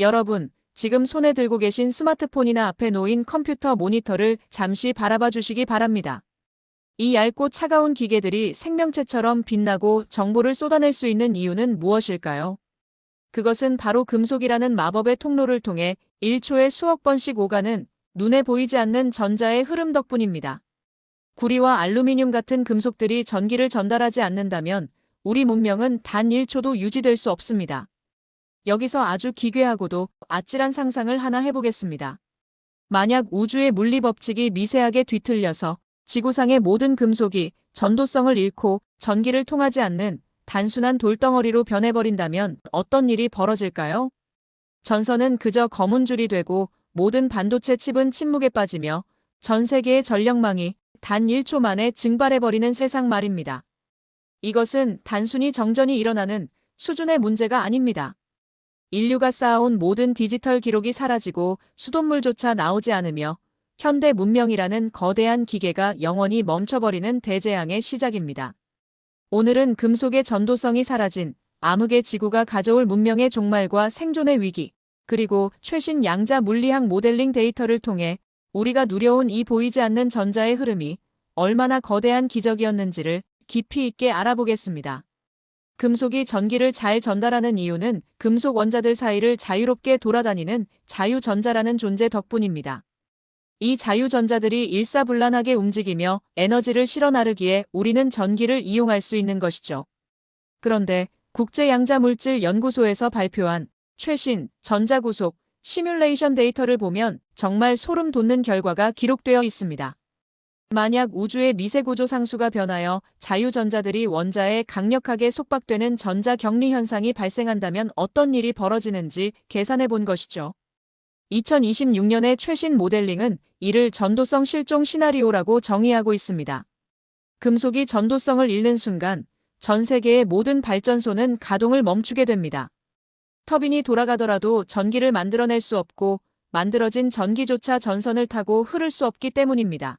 여러분, 지금 손에 들고 계신 스마트폰이나 앞에 놓인 컴퓨터 모니터를 잠시 바라봐 주시기 바랍니다. 이 얇고 차가운 기계들이 생명체처럼 빛나고 정보를 쏟아낼 수 있는 이유는 무엇일까요? 그것은 바로 금속이라는 마법의 통로를 통해 1초에 수억 번씩 오가는 눈에 보이지 않는 전자의 흐름 덕분입니다. 구리와 알루미늄 같은 금속들이 전기를 전달하지 않는다면 우리 문명은 단 1초도 유지될 수 없습니다. 여기서 아주 기괴하고도 아찔한 상상을 하나 해보겠습니다. 만약 우주의 물리 법칙이 미세하게 뒤틀려서 지구상의 모든 금속이 전도성을 잃고 전기를 통하지 않는 단순한 돌덩어리로 변해버린다면 어떤 일이 벌어질까요? 전선은 그저 검은 줄이 되고 모든 반도체 칩은 침묵에 빠지며 전 세계의 전력망이 단 1초 만에 증발해버리는 세상 말입니다. 이것은 단순히 정전이 일어나는 수준의 문제가 아닙니다. 인류가 쌓아온 모든 디지털 기록이 사라지고 수돗물조차 나오지 않으며 현대 문명이라는 거대한 기계가 영원히 멈춰버리는 대재앙의 시작입니다. 오늘은 금속의 전도성이 사라진 암흑의 지구가 가져올 문명의 종말과 생존의 위기, 그리고 최신 양자 물리학 모델링 데이터를 통해 우리가 누려온 이 보이지 않는 전자의 흐름이 얼마나 거대한 기적이었는지를 깊이 있게 알아보겠습니다. 금속이 전기를 잘 전달하는 이유는 금속 원자들 사이를 자유롭게 돌아다니는 자유전자라는 존재 덕분입니다. 이 자유전자들이 일사불란하게 움직이며 에너지를 실어 나르기에 우리는 전기를 이용할 수 있는 것이죠. 그런데 국제양자물질연구소에서 발표한 최신 전자구속 시뮬레이션 데이터를 보면 정말 소름 돋는 결과가 기록되어 있습니다. 만약 우주의 미세구조 상수가 변하여 자유전자들이 원자에 강력하게 속박되는 전자격리 현상이 발생한다면 어떤 일이 벌어지는지 계산해 본 것이죠. 2026년의 최신 모델링은 이를 전도성 실종 시나리오라고 정의하고 있습니다. 금속이 전도성을 잃는 순간 전 세계의 모든 발전소는 가동을 멈추게 됩니다. 터빈이 돌아가더라도 전기를 만들어낼 수 없고 만들어진 전기조차 전선을 타고 흐를 수 없기 때문입니다.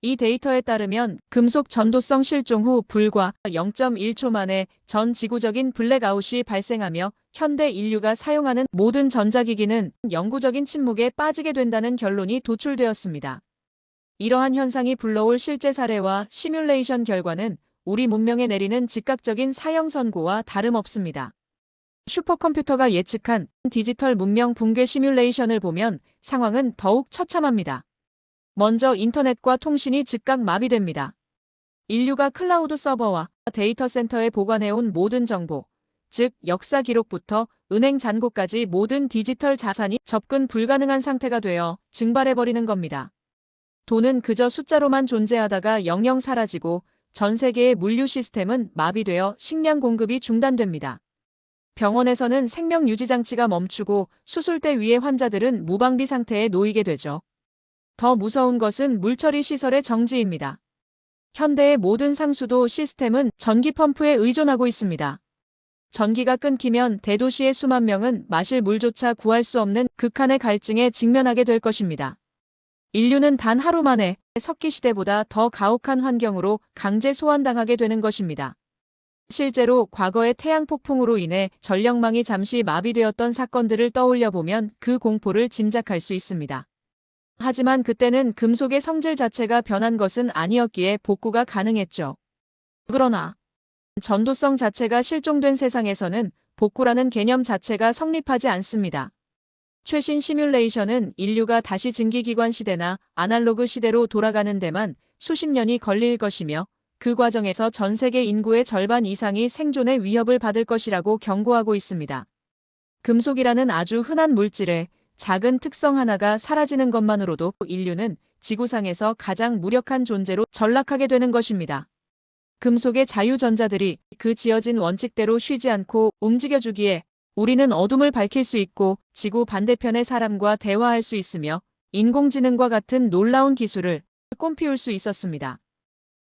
이 데이터에 따르면 금속 전도성 실종 후 불과 0.1초 만에 전 지구적인 블랙아웃이 발생하며 현대 인류가 사용하는 모든 전자기기는 영구적인 침묵에 빠지게 된다는 결론이 도출되었습니다. 이러한 현상이 불러올 실제 사례와 시뮬레이션 결과는 우리 문명에 내리는 즉각적인 사형 선고와 다름없습니다. 슈퍼컴퓨터가 예측한 디지털 문명 붕괴 시뮬레이션을 보면 상황은 더욱 처참합니다. 먼저 인터넷과 통신이 즉각 마비됩니다. 인류가 클라우드 서버와 데이터 센터에 보관해온 모든 정보, 즉 역사 기록부터 은행 잔고까지 모든 디지털 자산이 접근 불가능한 상태가 되어 증발해버리는 겁니다. 돈은 그저 숫자로만 존재하다가 영영 사라지고 전 세계의 물류 시스템은 마비되어 식량 공급이 중단됩니다. 병원에서는 생명 유지 장치가 멈추고 수술대 위의 환자들은 무방비 상태에 놓이게 되죠. 더 무서운 것은 물처리 시설의 정지입니다. 현대의 모든 상수도 시스템은 전기 펌프에 의존하고 있습니다. 전기가 끊기면 대도시의 수만 명은 마실 물조차 구할 수 없는 극한의 갈증에 직면하게 될 것입니다. 인류는 단 하루 만에 석기 시대보다 더 가혹한 환경으로 강제 소환당하게 되는 것입니다. 실제로 과거의 태양 폭풍으로 인해 전력망이 잠시 마비되었던 사건들을 떠올려 보면 그 공포를 짐작할 수 있습니다. 하지만 그때는 금속의 성질 자체가 변한 것은 아니었기에 복구가 가능했죠. 그러나 전도성 자체가 실종된 세상에서는 복구라는 개념 자체가 성립하지 않습니다. 최신 시뮬레이션은 인류가 다시 증기기관 시대나 아날로그 시대로 돌아가는 데만 수십 년이 걸릴 것이며 그 과정에서 전 세계 인구의 절반 이상이 생존의 위협을 받을 것이라고 경고하고 있습니다. 금속이라는 아주 흔한 물질의 작은 특성 하나가 사라지는 것만으로도 인류는 지구상에서 가장 무력한 존재로 전락하게 되는 것입니다. 금속의 자유전자들이 그 지어진 원칙대로 쉬지 않고 움직여주기에 우리는 어둠을 밝힐 수 있고 지구 반대편의 사람과 대화할 수 있으며 인공지능과 같은 놀라운 기술을 꿈피울 수 있었습니다.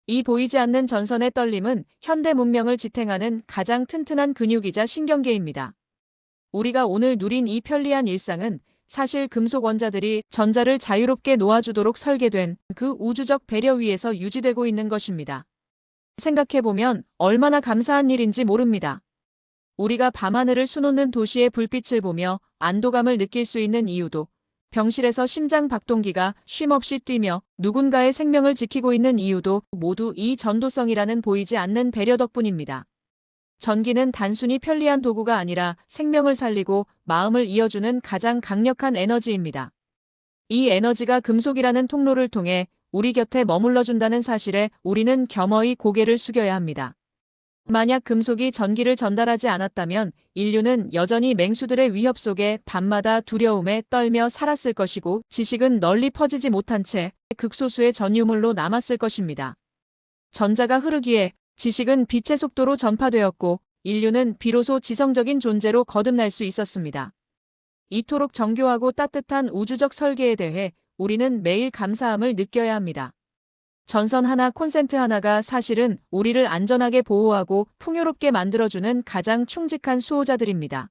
이 보이지 않는 전선의 떨림은 현대 문명을 지탱하는 가장 튼튼한 근육이자 신경계입니다. 우리가 오늘 누린 이 편리한 일상은 사실 금속 원자들이 전자를 자유롭게 놓아주도록 설계된 그 우주적 배려 위에서 유지되고 있는 것입니다. 생각해보면 얼마나 감사한 일인지 모릅니다. 우리가 밤하늘을 수놓는 도시의 불빛을 보며 안도감을 느낄 수 있는 이유도, 병실에서 심장 박동기가 쉼없이 뛰며 누군가의 생명을 지키고 있는 이유도 모두 이 전도성이라는 보이지 않는 배려 덕분입니다. 전기는 단순히 편리한 도구가 아니라 생명을 살리고 마음을 이어주는 가장 강력한 에너지입니다. 이 에너지가 금속이라는 통로를 통해 우리 곁에 머물러준다는 사실에 우리는 겸허히 고개를 숙여야 합니다. 만약 금속이 전기를 전달하지 않았다면 인류는 여전히 맹수들의 위협 속에 밤마다 두려움에 떨며 살았을 것이고 지식은 널리 퍼지지 못한 채 극소수의 전유물로 남았을 것입니다. 전자가 흐르기에 지식은 빛의 속도로 전파되었고 인류는 비로소 지성적인 존재로 거듭날 수 있었습니다. 이토록 정교하고 따뜻한 우주적 설계에 대해 우리는 매일 감사함을 느껴야 합니다. 전선 하나, 콘센트 하나가 사실은 우리를 안전하게 보호하고 풍요롭게 만들어주는 가장 충직한 수호자들입니다.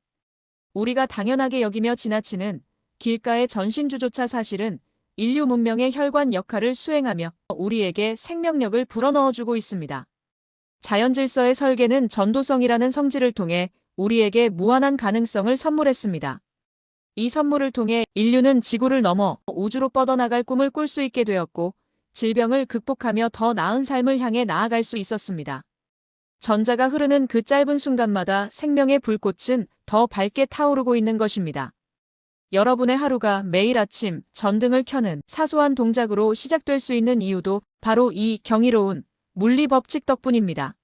우리가 당연하게 여기며 지나치는 길가의 전신주조차 사실은 인류 문명의 혈관 역할을 수행하며 우리에게 생명력을 불어넣어주고 있습니다. 자연질서의 설계는 전도성이라는 성질을 통해 우리에게 무한한 가능성을 선물했습니다. 이 선물을 통해 인류는 지구를 넘어 우주로 뻗어나갈 꿈을 꿀 수 있게 되었고 질병을 극복하며 더 나은 삶을 향해 나아갈 수 있었습니다. 전자가 흐르는 그 짧은 순간마다 생명의 불꽃은 더 밝게 타오르고 있는 것입니다. 여러분의 하루가 매일 아침 전등을 켜는 사소한 동작으로 시작될 수 있는 이유도 바로 이 경이로운 물리 법칙 덕분입니다.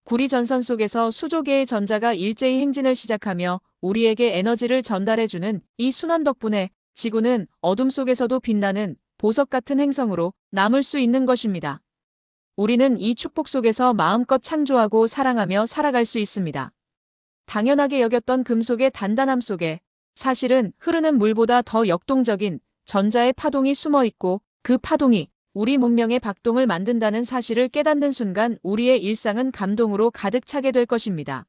구리 전선 속에서 수조 개의 전자가 일제히 행진을 시작하며 우리에게 에너지를 전달해주는 이 순환 덕분에 지구는 어둠 속에서도 빛나는 보석 같은 행성으로 남을 수 있는 것입니다. 우리는 이 축복 속에서 마음껏 창조하고 사랑하며 살아갈 수 있습니다. 당연하게 여겼던 금속의 단단함 속에 사실은 흐르는 물보다 더 역동적인 전자의 파동이 숨어 있고 그 파동이 우리 문명의 박동을 만든다는 사실을 깨닫는 순간 우리의 일상은 감동으로 가득 차게 될 것입니다.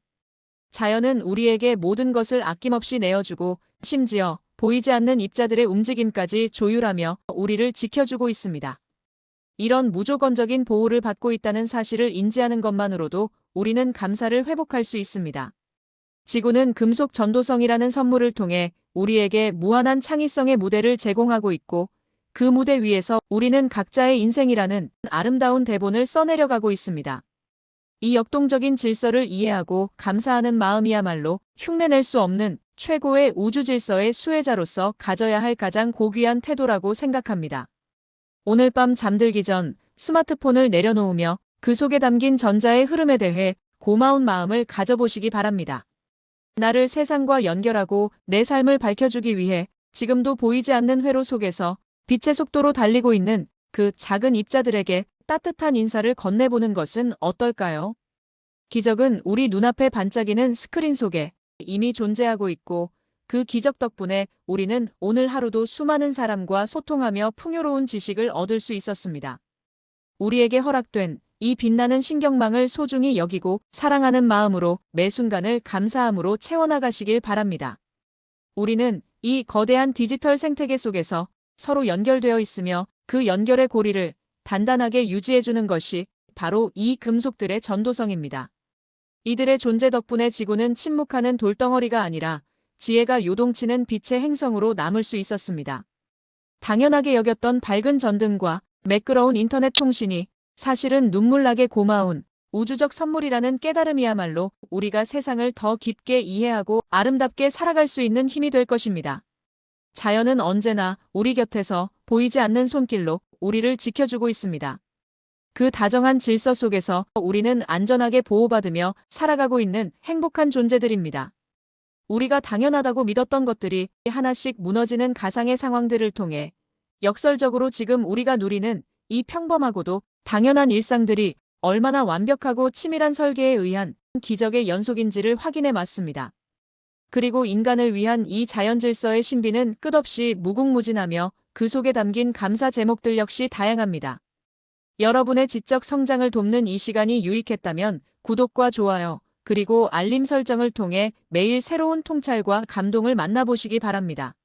자연은 우리에게 모든 것을 아낌없이 내어주고 심지어 보이지 않는 입자들의 움직임까지 조율하며 우리를 지켜주고 있습니다. 이런 무조건적인 보호를 받고 있다는 사실을 인지하는 것만으로도 우리는 감사를 회복할 수 있습니다. 지구는 금속 전도성이라는 선물을 통해 우리에게 무한한 창의성의 무대를 제공하고 있고 그 무대 위에서 우리는 각자의 인생이라는 아름다운 대본을 써내려가고 있습니다. 이 역동적인 질서를 이해하고 감사하는 마음이야말로 흉내낼 수 없는 최고의 우주 질서의 수혜자로서 가져야 할 가장 고귀한 태도라고 생각합니다. 오늘 밤 잠들기 전 스마트폰을 내려놓으며 그 속에 담긴 전자의 흐름에 대해 고마운 마음을 가져보시기 바랍니다. 나를 세상과 연결하고 내 삶을 밝혀주기 위해 지금도 보이지 않는 회로 속에서 빛의 속도로 달리고 있는 그 작은 입자들에게 따뜻한 인사를 건네보는 것은 어떨까요? 기적은 우리 눈앞에 반짝이는 스크린 속에 이미 존재하고 있고 그 기적 덕분에 우리는 오늘 하루도 수많은 사람과 소통하며 풍요로운 지식을 얻을 수 있었습니다. 우리에게 허락된 이 빛나는 신경망을 소중히 여기고 사랑하는 마음으로 매 순간을 감사함으로 채워나가시길 바랍니다. 우리는 이 거대한 디지털 생태계 속에서 서로 연결되어 있으며 그 연결의 고리를 단단하게 유지해주는 것이 바로 이 금속들의 전도성입니다. 이들의 존재 덕분에 지구는 침묵하는 돌덩어리가 아니라 지혜가 요동치는 빛의 행성으로 남을 수 있었습니다. 당연하게 여겼던 밝은 전등과 매끄러운 인터넷 통신이 사실은 눈물나게 고마운 우주적 선물이라는 깨달음이야말로 우리가 세상을 더 깊게 이해하고 아름답게 살아갈 수 있는 힘이 될 것입니다. 자연은 언제나 우리 곁에서 보이지 않는 손길로 우리를 지켜주고 있습니다. 그 다정한 질서 속에서 우리는 안전하게 보호받으며 살아가고 있는 행복한 존재들입니다. 우리가 당연하다고 믿었던 것들이 하나씩 무너지는 가상의 상황들을 통해 역설적으로 지금 우리가 누리는 이 평범하고도 당연한 일상들이 얼마나 완벽하고 치밀한 설계에 의한 기적의 연속인지를 확인해 맞습니다. 그리고 인간을 위한 이 자연 질서의 신비는 끝없이 무궁무진하며 그 속에 담긴 감사 제목들 역시 다양합니다. 여러분의 지적 성장을 돕는 이 시간이 유익했다면 구독과 좋아요, 그리고 알림 설정을 통해 매일 새로운 통찰과 감동을 만나보시기 바랍니다.